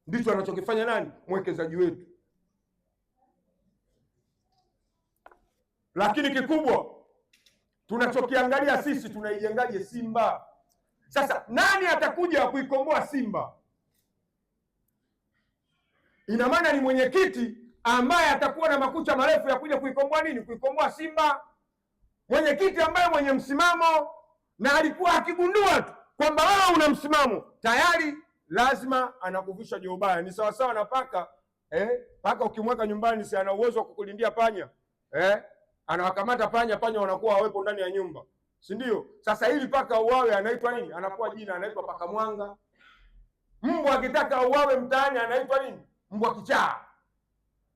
Ndicho anachokifanya nani? Mwekezaji wetu. Lakini kikubwa tunachokiangalia sisi, tunaijengaje Simba? Sasa nani atakuja kuikomboa Simba? Ina maana ni mwenyekiti ambaye atakuwa na makucha marefu ya kuja kuikomboa nini? Kuikomboa Simba. Mwenyekiti ambaye mwenye msimamo, na alikuwa akigundua tu kwamba wewe una msimamo tayari, lazima anakuvisha jobaya. Ni sawasawa na paka paka ukimweka nyumbani, si ana uwezo wa kukulindia panya anawakamata panya, panya wanakuwa hawepo ndani ya nyumba, si ndio? Sasa ili paka uwawe anaitwa nini? Anakuwa jina, anaitwa paka mwanga. Mbwa akitaka uwawe mtaani anaitwa nini? Mbwa kichaa.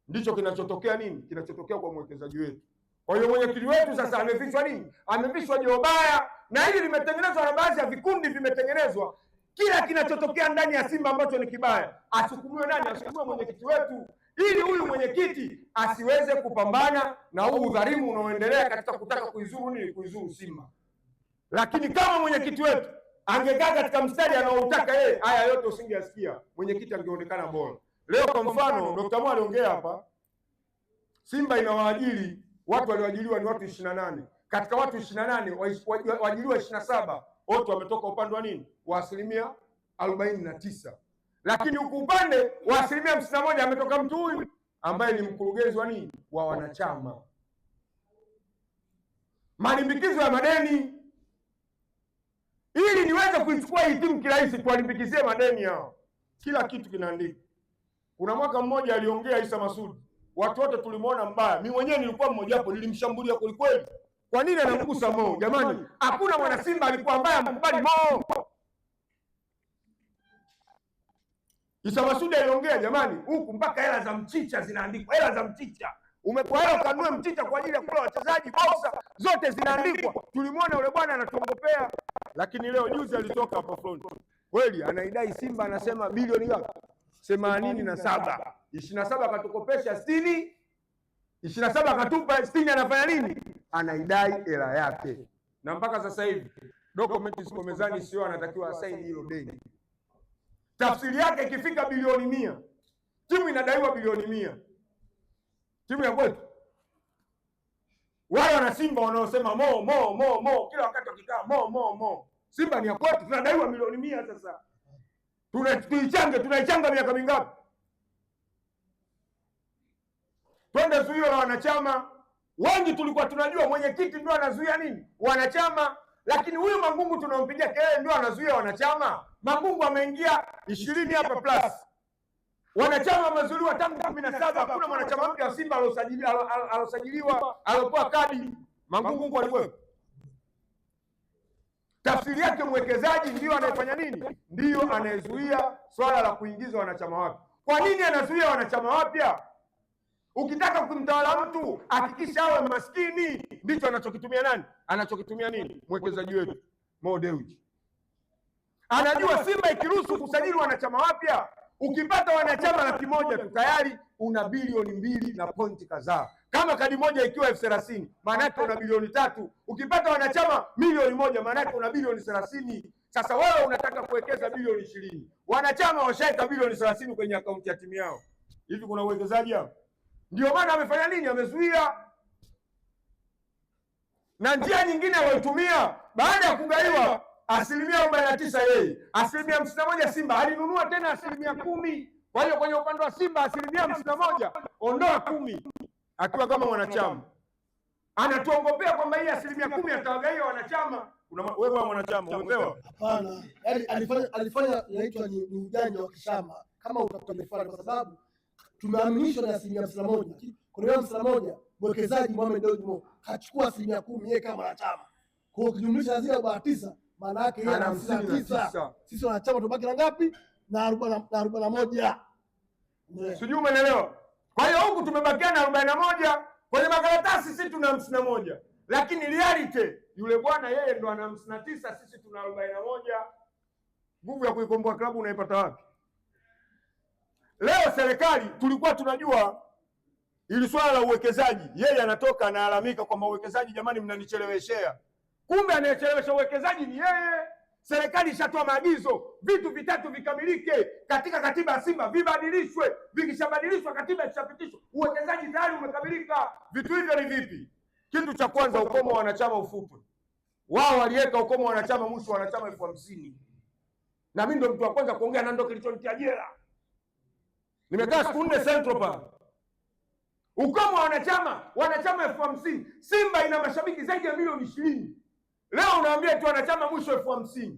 Ndicho kinachotokea nini? Kinachotokea kwa mwekezaji wetu. Kwa hiyo mwenyekiti wetu sasa amevishwa nini? Amevishwa jobaya, na hili limetengenezwa na baadhi ya vikundi vimetengenezwa. Kila kinachotokea ndani ya Simba ambacho ni kibaya asukumiwe nani? Asukumiwe mwenyekiti wetu, ili huyu mwenyekiti asiweze kupambana na huu udhalimu unaoendelea katika kutaka kuizuru nini? Kuizuru Simba. Lakini kama mwenyekiti wetu angekaa katika mstari anaoutaka yeye, haya yote usingeyasikia, mwenyekiti angeonekana bora. Leo kwa mfano Dr. Mwale aliongea hapa, Simba inawaajiri watu, walioajiriwa ni watu 28. Katika watu 28 waajiriwa 27 wote wametoka upande wa nini? Wa 49%. Lakini huku upande wa 51% ametoka mtu huyu ambaye ni mkurugenzi wa nini? Wa wanachama. Malimbikizo ya madeni, ili niweze kuichukua hii timu kirahisi, tuwalimbikizie madeni yao. Kila kitu kinaandika. Kuna mwaka mmoja aliongea Isa Masudi, watu wote tulimuona mbaya. Mimi mwenyewe nilikuwa mmoja wapo, nilimshambulia kweli. Kwa nini anamgusa Mo? Jamani, hakuna mwana Simba alikuwa mbaya mkubali Mo. Isa Masudi aliongea, jamani, huku mpaka hela za mchicha zinaandikwa. Hela za mchicha. Umekuwa hela ukanunue mchicha kwa ajili ya kula wachezaji, bosa, zote zinaandikwa. Tulimuona yule bwana anatuongopea. Lakini leo juzi alitoka hapa front. Kweli anaidai Simba, anasema bilioni ngapi? 87. 27 akatukopesha 60. 27 akatupa 60, anafanya nini? Anaidai hela yake. Na mpaka sasa hivi dokumenti ziko mezani, sio anatakiwa asaini hilo deni. Tafsiri yake ikifika bilioni 100, timu inadaiwa bilioni 100. Timu ya kwetu. Wale wana Simba wanaosema mo kila wakati wakikaa mo. Simba ni ya kwetu, tunadaiwa milioni 100 sasa. Tunaichanga miaka mingapi? Twende zuio la wanachama. Wengi tulikuwa tunajua mwenyekiti ndio anazuia nini? Wanachama. Lakini huyu Mangungu tunampigia kelele ndio anazuia wanachama. Mangungu ameingia 20 hapa plus. Wanachama wamezuiliwa tangu 17. Hakuna mwanachama mpya wa Simba alosajiliwa alopewa kadi. Mangungu alikuwa. Tafsiri yake mwekezaji ndio anayefanya nini? Ndio anayezuia swala la kuingiza wanachama wapya. Kwa nini anazuia wanachama wapya? Ukitaka kumtawala mtu hakikisha awe maskini. Ndicho anachokitumia nani? Anachokitumia nini? Mwekezaji wetu Mo Dewji. Anajua Simba ikiruhusu kusajili wanachama wapya, ukipata wanachama 100,000 tu tayari una bilioni 2 na pointi kadhaa. Kama kadi moja ikiwa 30,000, maana yake una bilioni 3. Ukipata wanachama milioni 1, maana yake una bilioni 30. Sasa wewe unataka kuwekeza bilioni 20. Wanachama washaika bilioni 30 kwenye akaunti ya timu yao. Hivi kuna uwekezaji hapo? Ndio maana amefanya nini? Amezuia. Na njia nyingine aliyotumia baada ya kugaiwa 49% yeye, 51% Simba, alinunua tena 10%. Kwa hiyo kwenye upande wa Simba 51%, ondoa 10 akiwa kama mwanachama. Anatuongopea kwamba hii 10% atawagaia wanachama. Wewe mwanachama umepewa? Hapana. Yaani alifanya inaitwa ni ujanja wa kishamba kama utakuwa, kwa sababu tumeaminishwa na 51%. Kwa hiyo 51% mwekezaji Mohamed Dewji kachukua 10% yeye kama mwanachama. Kwa hiyo ukijumlisha zile 49, maana yake yeye ana 59. Sisi wanachama tubaki na ngapi? Na 41. Sijui umeelewa? Kwa hiyo huku tumebakia na 41, kwenye makaratasi sisi tuna 51. Lakini reality yule bwana yeye ndo ana 59, sisi tuna 41. Nguvu ya kuikomboa klabu unaipata wapi? Leo serikali tulikuwa tunajua ili swala la uwekezaji, yeye anatoka analalamika kwamba uwekezaji, jamani mnanicheleweshea. Kumbe anayechelewesha uwekezaji ni yeye. Serikali ishatoa maagizo, vitu vitatu vikamilike katika katiba ya Simba, vibadilishwe. Vikishabadilishwa, katiba ikishapitishwa, uwekezaji tayari umekamilika. Vitu hivyo ni vipi? Kitu cha kwanza, ukomo wa wanachama ufutwe. Wao waliweka ukomo wa wanachama mwisho wa wanachama 50,000. Na mimi ndo mtu wa kwanza kuongea, na ndo kilichonitia jela. Nimekaa siku 4 Central Park. Ukomo wa wanachama 50,000. Simba ina mashabiki zaidi ya milioni 20. Leo unaambia tu wanachama mwisho 50,000.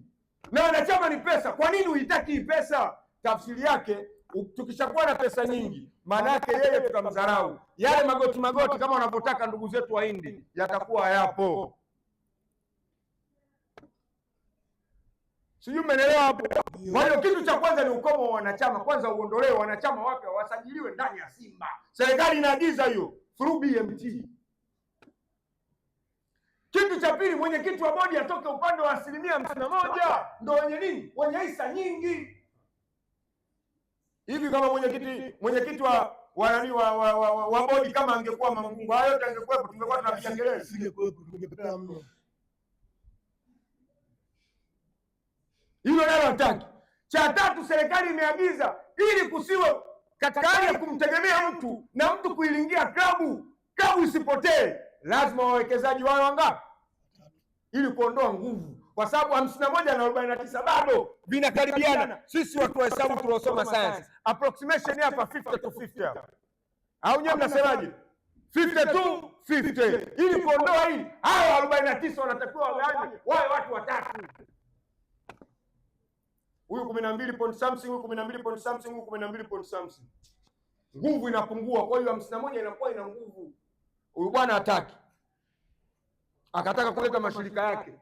Na wanachama ni pesa. Kwa nini uitaki hii pesa? Tafsiri yake, tukishakuwa na pesa nyingi, maana yake yeye tutamdharau. Yale magoti kama wanavyotaka ndugu zetu wa Hindi yatakuwa hayapo. Sijui umeelewa hapo? Kwa hiyo kitu cha kwanza ni ukomo wa wanachama. Kwanza uondolewe, wanachama wapya wasajiliwe ndani ya Simba. Serikali inaagiza hiyo through BMT. Kitu cha pili, mwenyekiti wa bodi atoke upande wa 51%. Ndio wenye nini? Wenye hisa nyingi. Hivi kama mwenyekiti wa bodi kama angekuwa Mangungu, hayo yote angekuwepo, tungekuwa tunapiga kelele. Singekuwepo, tungepata mno. Hilo nalo hataki. Cha tatu, serikali imeagiza ili kusiwe katika hali ya kumtegemea mtu na mtu kuilingia klabu isipotee, lazima wawekezaji wawe wangapi? Ili kuondoa nguvu, kwa sababu 51 na 49 bado vinakaribiana. Sisi watu wa hesabu tuliosoma science, approximation hapa 50 to 50 hapa, au nyewe mnasemaje? 50 to 50. Ili kuondoa hili, hao 49 wanatakiwa wagawanywe, wawe watu watatu. Huyu 12 point something, huyu 12 point something, huyu 12 point something. Nguvu inapungua, kwa hiyo 51 inakuwa ina nguvu. Huyu bwana hataki, akataka kuleta mashirika yake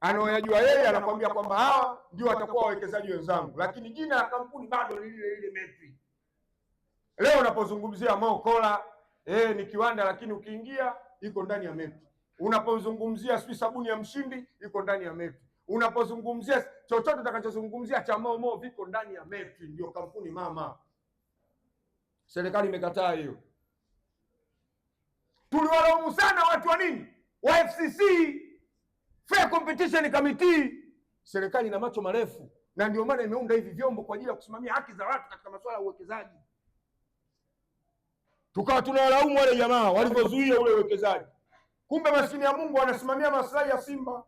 anaoyajua yeye, anakuambia kwamba hawa ndio watakuwa wawekezaji wenzangu, lakini jina la kampuni bado ni lile Metri. Leo unapozungumzia Mokola ni kiwanda, lakini ukiingia iko ndani ya Metri. Unapozungumzia sijui sabuni ya Mshindi iko ndani ya Metri. Unapozungumzia chochote utakachozungumzia cha Momo viko ndani ya Metri, ndio kampuni mama. Serikali imekataa hiyo. Tuliwalaumu sana watu wa nini? Wa FCC, Fair Competition Committee. Serikali ina macho marefu, na ndio maana imeunda hivi vyombo kwa ajili ya kusimamia haki za watu katika masuala ya uwekezaji. Tukawa tunawalaumu wale jamaa walivyozuia ule uwekezaji, kumbe maskini ya Mungu wanasimamia maslahi ya Simba.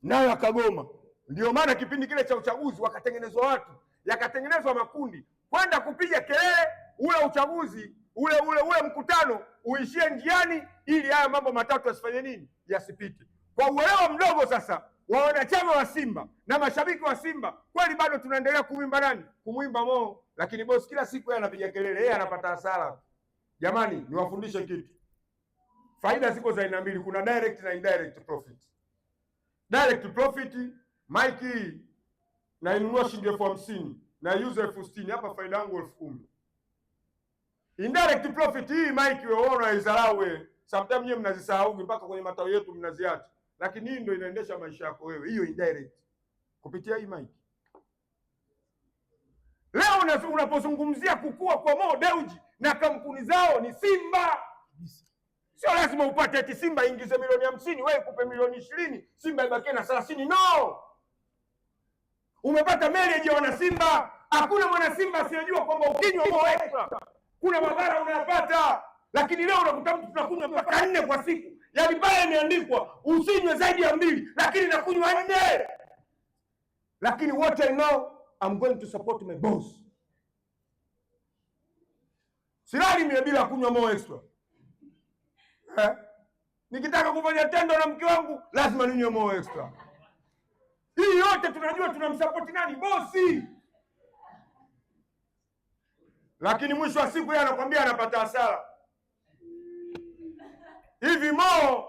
Nayo akagoma. Ndio maana kipindi kile cha uchaguzi wakatengenezwa watu, yakatengenezwa makundi kwenda kupiga kelele ule uchaguzi ule mkutano uishie njiani, ili haya mambo matatu yasifanye nini? Yasipite. Kwa uelewa mdogo sasa wa wanachama wa Simba na mashabiki wa Simba, kweli bado tunaendelea kumwimba nani? Kumwimba Mo, lakini boss kila siku yeye anapiga kelele, yeye anapata hasara. Jamani, niwafundishe kitu. Faida ziko za aina mbili, kuna direct na indirect profit. Direct profit, Mike na inunua shilingi 50,000 na user 60,000, hapa faida yangu 10,000. Indirect profit hii Mike wewe unaidharau wewe. Sometimes nyewe mnazisahau mpaka kwenye matawi yetu mnaziacha. Lakini hii ndio inaendesha maisha yako wewe. Hiyo indirect. Kupitia hii Mike. Leo unapozungumzia kukua kwa Mo Dewji na kampuni zao ni Simba. Sio lazima upate eti Simba ingize milioni 50, wewe kupe milioni 20, Simba ibaki na 30. No. Umepata marriage ya wana Simba. Hakuna mwana Simba asiyejua kwamba ukinywa Mo Extra kuna madhara unayapata. Lakini leo unakuta mtu tunakunywa mpaka 4 kwa siku. Yaani pale imeandikwa usinywe zaidi ya 2, lakini nakunywa 4. Lakini what I know, I'm going to support my boss. Silali mimi bila kunywa Mo Extra. Nikitaka kufanya tendo na mke wangu lazima ninywe Mo Extra. Hii yote tunajua tunamsupport nani? Bosi. Lakini mwisho wa siku yeye anakuambia anapata hasara. Hivi Mo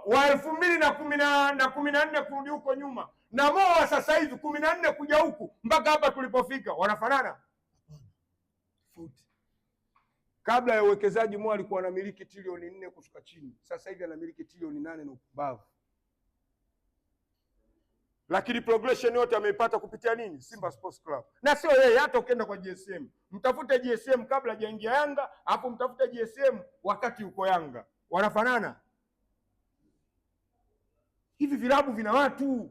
wa 2014 kurudi huko nyuma na Mo wa sasa hivi 14 kuja huku mpaka hapa tulipofika wanafanana? Kabla ya uwekezaji Mo alikuwa anamiliki trilioni 4 kushuka chini. Sasa hivi anamiliki trilioni 8 na ubavu. Lakini progression yote ameipata kupitia nini? Simba Sports Club. Na sio yeye, hata ukienda kwa GSM. Mtafute GSM kabla hajaingia Yanga, hapo mtafute GSM wakati uko Yanga. Wanafanana? Hivi vilabu vina watu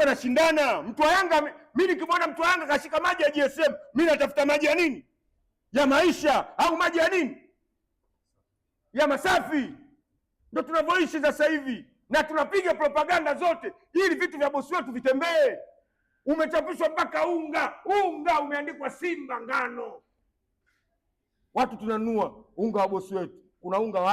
wanashindana. Mtu wa Yanga, mimi nikimwona mtu wa Yanga kashika maji ya GSM, mimi natafuta maji ya nini? Ya maisha, au maji ya nini? Ya Masafi. Ndio tunavyoishi sasa hivi, na tunapiga propaganda zote ili vitu vya bosi wetu vitembee. Umechapishwa mpaka unga umeandikwa Simba ngano, watu tunanunua unga wa bosi wetu. Kuna unga wa